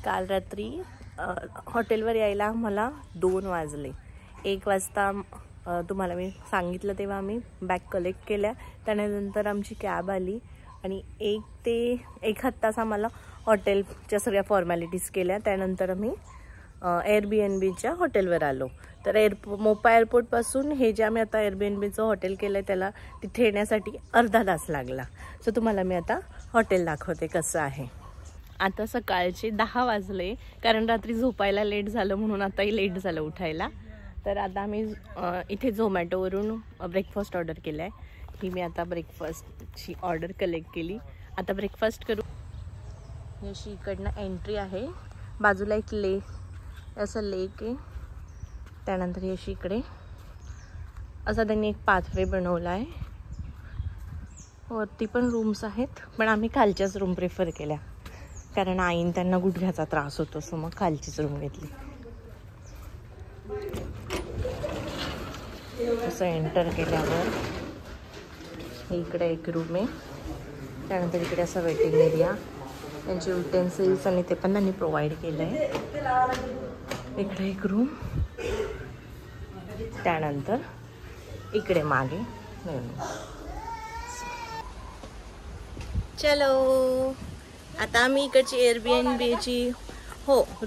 काल रात्री हॉटेलवर यायला मला 2 वाजले. 1 वाजता तुम्हाला मी सांगितलं तेव्हा आम्ही बॅग कलेक्ट केल्या. त्यानंतर आमची कॅब आली आणि 1 ते 1 तास आम्हाला हॉटेलच्या सगळ्या फॉर्मॅलिटीज केल्या. त्यानंतर आम्ही एअरबीएनबीच्या हॉटेलवर आलो. तर मोपा एअरपोर्टपासून हे जे आम्ही आता एअरबीएनबीचं हॉटेल केलं आहे त्याला तिथे येण्यासाठी अर्धा तास लागला. सो तुम्हाला मी आता हॉटेल दाखवते कसं आहे. आता सकाळचे 10 वाजले कारण रात्री झोपायला लेट झालं म्हणून आताही लेट झालं उठायला. तर आता आम्ही इथे झोमॅटोवरून ब्रेकफास्ट ऑर्डर केला आहे. ही मी आता ब्रेकफास्टची ऑर्डर कलेक्ट केली. आता ब्रेकफास्ट करू. अशी इकडनं एंट्री आहे. बाजूला एक असं लेक आहे. त्यानंतर ही अशी इकडे असा त्यांनी एक पाथवे बनवला आहे. वरती पण रूम्स आहेत पण आम्ही खालच्याच रूम प्रेफर केल्या कारण आईन त्यांना गुडघ्याचा त्रास होतो. सो मग खालचीच रूम घेतली. असं एंटर केल्यावर इकडे एक रूम आहे. त्यानंतर इकडे असं वेटिंग एरिया, त्यांचे युटेन्सिल्स आणि ते पण त्यांनी प्रोव्हाइड केलं आहे. इकडे एक रूम, त्यानंतर इकडे मागे चलो. आता आम्ही इकडची एअरबीएनबीची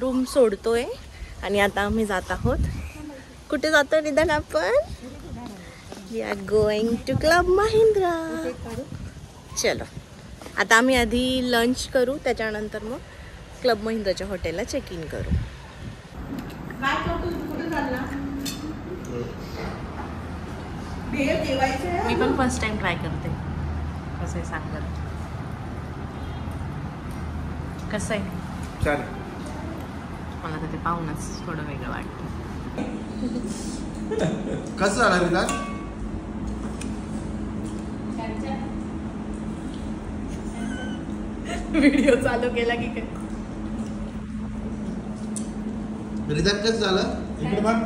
रूम सोडतोय आणि आता आम्ही जात आहोत. कुठे जातो निदान आपण? We are going to club Mahindra. चलो आता आम्ही आधी लंच करू त्याच्यानंतर मग क्लब महिंद्राच्या हॉटेलला चेक इन करू. मी पण फर्स्ट टाइम ट्राय करते. कसं आहे सांग बरं. कसं आहे? मला तर ते पाहूनच थोडं वेगळं वाटतं. कसं झालं रिदान? व्हिडिओ चालू केला की काय? रिदान कसं झालं? इकडे बघ.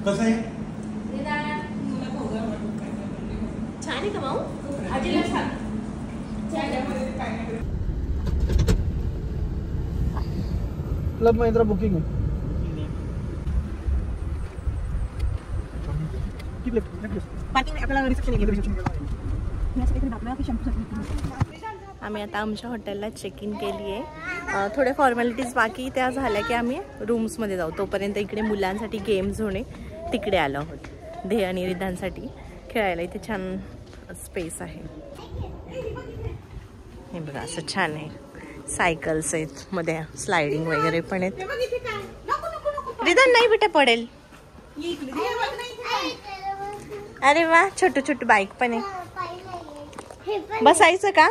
कसं आहे? छान आहे का माऊ? आजीला छान. क्लब महिंद्रा बुकिंग आहे. आम्ही आता आमच्या हॉटेलला चेक इन केली आहे. थोड्या फॉर्मॅलिटीज बाकी त्या झाल्या की आम्ही रूम्समध्ये जाऊ. तोपर्यंत इकडे मुलांसाठी गेम्स होणे तिकडे आलो आहोत. ध्येय आणि रिधानसाठी खेळायला इथे छान स्पेस आहे. हे बघा असं छान आहे. सायकल्स आहेत, मध्ये स्लायडिंग वगैरे पण आहेत. रिधान नाही बेटा पडेल. अरे वा, छोटं छोटं बाईक पण आहे. बसायचं का?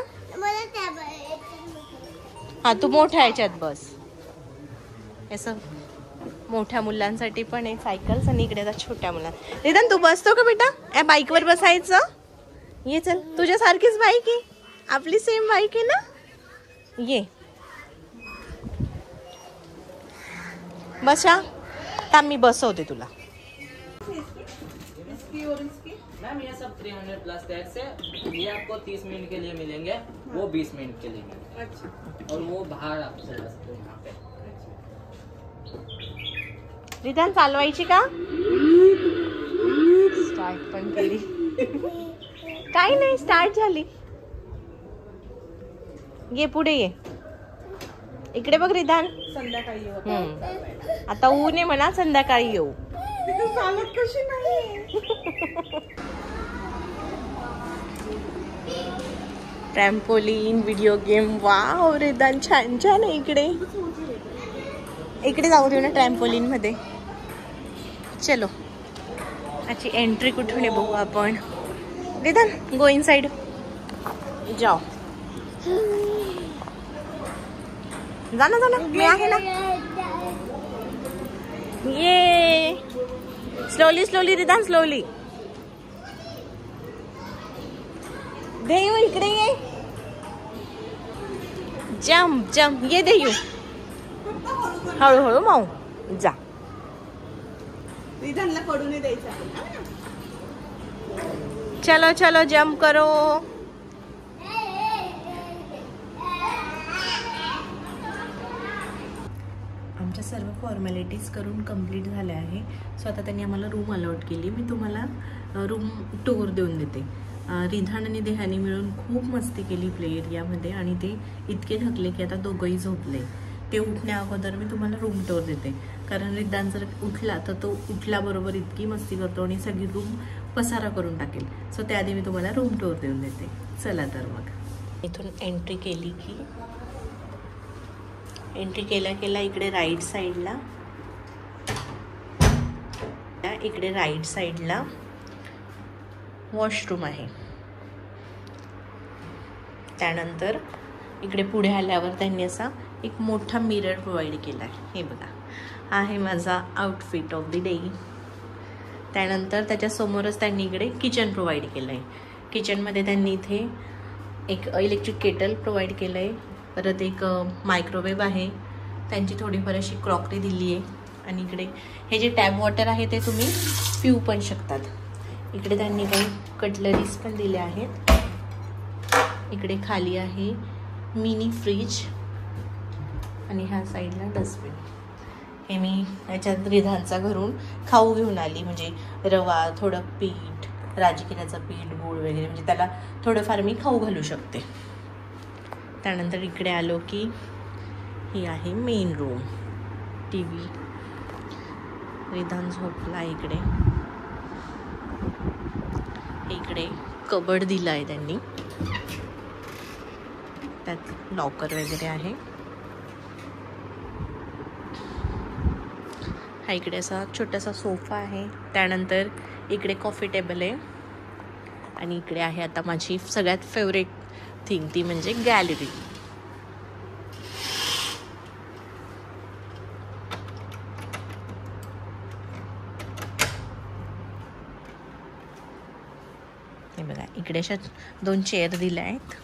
हा तू मोठ्या ह्याच्यात बस. असं मोठ्या मुलांसाठी पण आहे सायकल्स आणि इकडे आता छोट्या मुलांना. रिदान तू बसतो का बेटा या बाईकवर बसायचं? ये चल, तुझ्यासारखीच बाईक आहे, आपली सेम बाईक आहे ना. ये बसा. आता मी बसवते तुला. मैम ये सब 300 प्लस टैक्स है. ये आपको 30 मिनट के लिए मिलेंगे, वो 20 मिनट के लिए मिलेंगे. अच्छा. और वो बाहर आप चला सकते हो यहाँ पे. रिदान चालवायची का? स्टार्ट पण केली. काही नाही, स्टार्ट झाली. ये पुढे ये. इकडे बघ रिदान. संध्याकाळी येऊ. आता ऊन आहे म्हणा, संध्याकाळी येऊ. चालत कशी नाही. Trampoline, video game. वाव रिदान छान छान आहे. इकडे इकडे जाऊ दे ना ट्रॅम्पोलिन मध्ये. चलो याची एंट्री कुठून आहे बघू आपण. रिदान गो इन साइड. जाओ. जा ना मी आहे ना. ये स्लोली स्लोली रिदान, स्लोली. देयू इकडे ये. Jump jump. ये देयू. हळूहळू माऊ जा. रिदानला पडू नाही द्यायचं. चलो चलो जम्प करो. आमच्या सर्व फॉर्मॅलिटीज करून कंप्लीट झाल्या आहे. सो आता त्यांनी आम्हाला रूम अलॉट केली. मी तुम्हाला रूम टूर देऊन देते. रिधान आणि देहानी मिळून खूप मस्ती केली प्ले एरियामध्ये आणि ते इतके थकले की आता दोघंही झोपले. ते उठण्या अगोदर मी तुम्हाला रूम टूर देते, कारण रिधान जर उठला तर तो उठल्याबरोबर इतकी मस्ती करतो आणि सगळी रूम पसारा करून टाकेल. सो त्याआधी मी तुम्हाला रूम टूर देऊन देते. चला तर मग इथून एंट्री केली की एंट्री केल्या इकडे राईट साईडला वॉशरूम आहे. त्यानंतर इकडे पुढे आल्यावर त्यांनी असा एक मोठा मिरर प्रोव्हाइड केला आहे. हे बघा, हा आहे माझा आउटफिट ऑफ द डे. त्यानंतर त्याच्यासमोरच त्यांनी इकडे किचन प्रोव्हाइड केलं आहे. किचनमध्ये त्यांनी इथे एक इलेक्ट्रिक केटल प्रोव्हाइड केलं आहे. परत एक मायक्रोवेव्ह आहे. त्यांची थोडीफार अशी क्रॉकरी दिली आहे. आणि इकडे हे जे टॅप वॉटर आहे ते तुम्ही पिऊ पण शकतात. इकडे त्यांनी काही कटलरीज पण दिल्या आहेत. इकडे खाली आहे मिनी फ्रीज आणि ह्या साईडला डस्टबिन. हे मी याच्यात रिधानचा घरून खाऊ घेऊन आली, म्हणजे रवा, थोडं पीठ, राजगिऱ्याचं पीठ, गूळ वगैरे, म्हणजे त्याला थोडंफार मी खाऊ घालू शकते. त्यानंतर इकडे आलो की ही आहे main room. T V, Ridhan झोपला इकडे. इकडे कबड दिलं आहे त्यांनी, त्यात लॉकर वगैरे आहे. हा इकडे असा छोटासा सोफा आहे. त्यानंतर इकडे कॉफी टेबल आहे. आणि इकडे आहे आता माझी सगळ्यात फेवरेट थिंग, ती म्हणजे गॅलरी. हे बघा, इकडे अशा 2 चेअर दिल्या आहेत.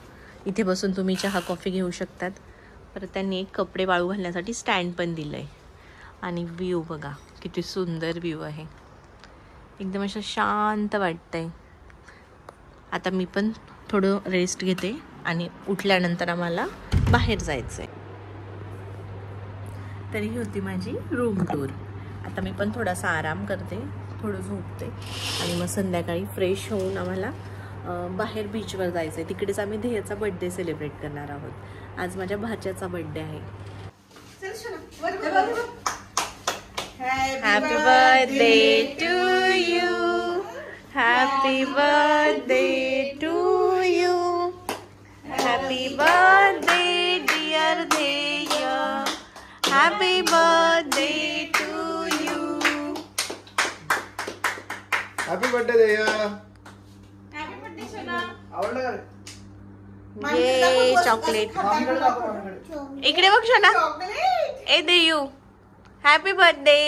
इथे बसून तुम्ही चहा कॉफी घेऊ शकतात. परत त्यांनी एक कपडे वाळू घालण्यासाठी स्टँड पण दिलं आहे. आणि व्ह्यू बघा, किती सुंदर व्ह्यू आहे. एकदम असं शांत वाटतंय. आता मी पण थोडं रेस्ट घेते आणि उठल्यानंतर आम्हाला बाहेर जायचं आहे. तरी ही होती माझी रूम टूर. आता मी पण थोडासा आराम करते, थोडं झोपते आणि मग संध्याकाळी फ्रेश होऊन आम्हाला बाहेर बीचवर जायचं आहे. तिकडेच आम्ही ध्येयाचा बर्थडे सेलिब्रेट करणार आहोत. आज माझ्या भाच्याचा बर्थडे आहे. Happy birthday to you, happy birthday to you, happy birthday dear Dhyey, happy birthday to you. Happy birthday Dhyey. आवडलं का? ये चॉकलेट. इकडे बघ शोना. ए देयू, happy birthday.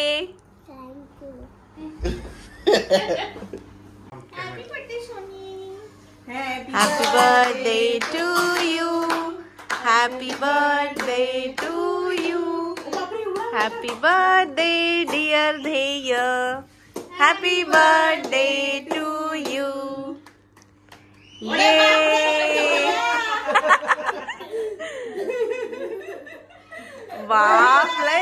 Happy birthday to you, happy birthday to you, happy birthday dear Dhyey, happy birthday to you. बापरे,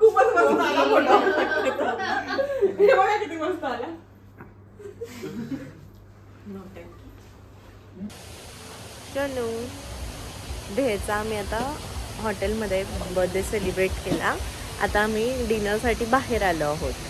खूपच मस्त आला फोटो. हे बघा किती मस्त आला. चलो, ध्येयचा आम्ही आता हॉटेलमध्ये बर्थडे सेलिब्रेट केला. आता आम्ही डिनरसाठी बाहेर आलो आहोत.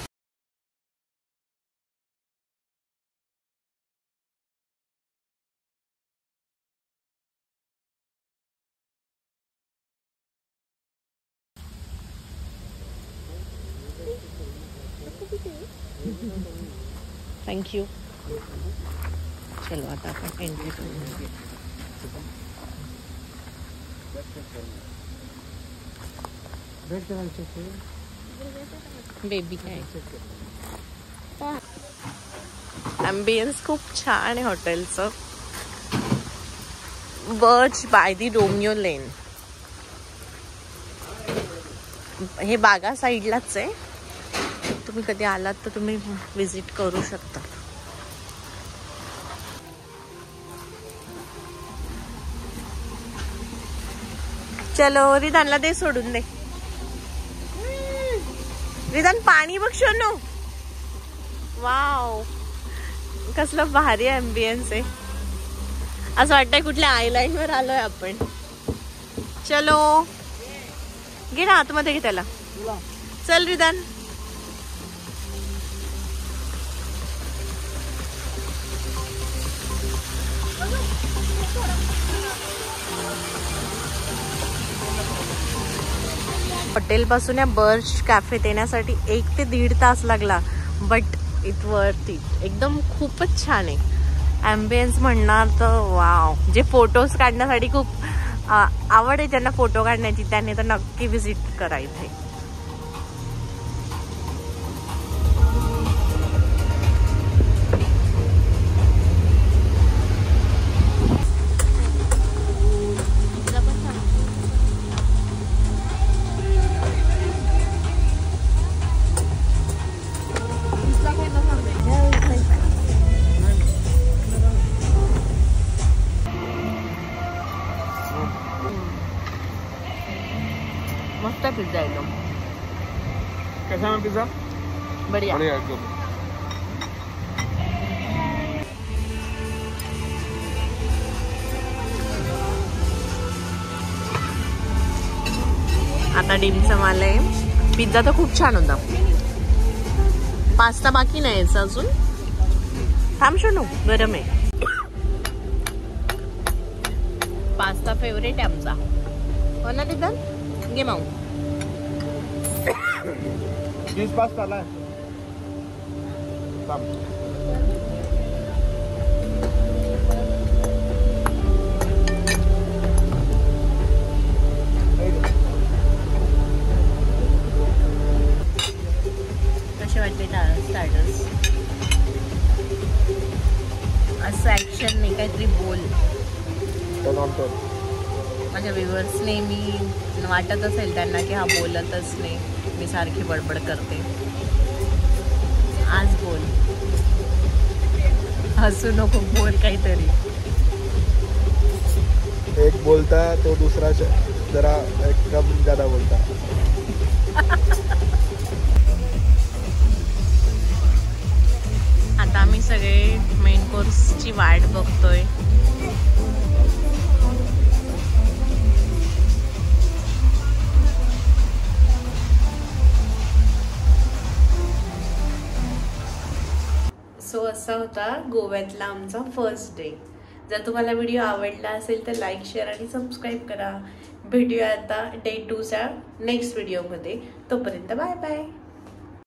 थँक्यू. चलो आता आपण एंट्री करू. बेबी काय, ॲम्बियन्स खूप छान आहे हॉटेलचं. Birch by the Romeo Lane. हे बागा साईडलाच आहे. तुम्ही कधी आलात तर तुम्ही विजिट करू शकता. चलो रिदानला दे सोडून दे. रिदान पाणी बघ शोनू. वाव कसलं भारी अँबियन्स आहे. असं वाटतंय कुठल्या आयलँड वर आलोय आपण. चलो घे ना आतमध्ये घे त्याला. चल रिदान. हॉटेल पासून या बर्च कॅफेत येण्यासाठी 1 ते 1.5 तास लागला. But it worth it. एकदम खूपच छान आहे. ॲम्बियन्स म्हणणार तर वाव. जे फोटोज काढण्यासाठी खूप आवड आहे ज्यांना फोटो काढण्याची त्यांनी तर नक्की विजिट करा इथे. मस्त पिझ्झा एकदम. कैसा है पिज्जा? बढ़िया. बढ़िया एकदम. आता डिमसम आलंय. पिझ्झा तर खूप छान होता. पास्ता बाकी नाही यायचा अजून. थांब शोनू गरम आहे. पास्ता फेवरेट आहे आमचा. हो ना रिदान? घे माऊ. चीज पास्ता ला. कसे वाटते स्टार्टर्स? असं ऍक्शन नाही काहीतरी बोल. माझ्या व्ह्युअर्सने मी वाटत असेल त्यांना की हा बोलतच नाही, मी सारखी बडबड करते. आज बोल. हसू नको, बोल काहीतरी. एक बोलता तो दूसरा जरा एकदम ज्यादा बोलता. आता आम्ही सगळे मेन कोर्सची वाट बघतोय. सो असा होता गोव्यातला आमचा फर्स्ट डे. जर तुम्हाला व्हिडिओ आवडला असेल तर लाईक, शेअर आणि सबस्क्राईब करा. भेटूया आता डे 2च्या नेक्स्ट व्हिडिओमध्ये. तोपर्यंत बाय बाय.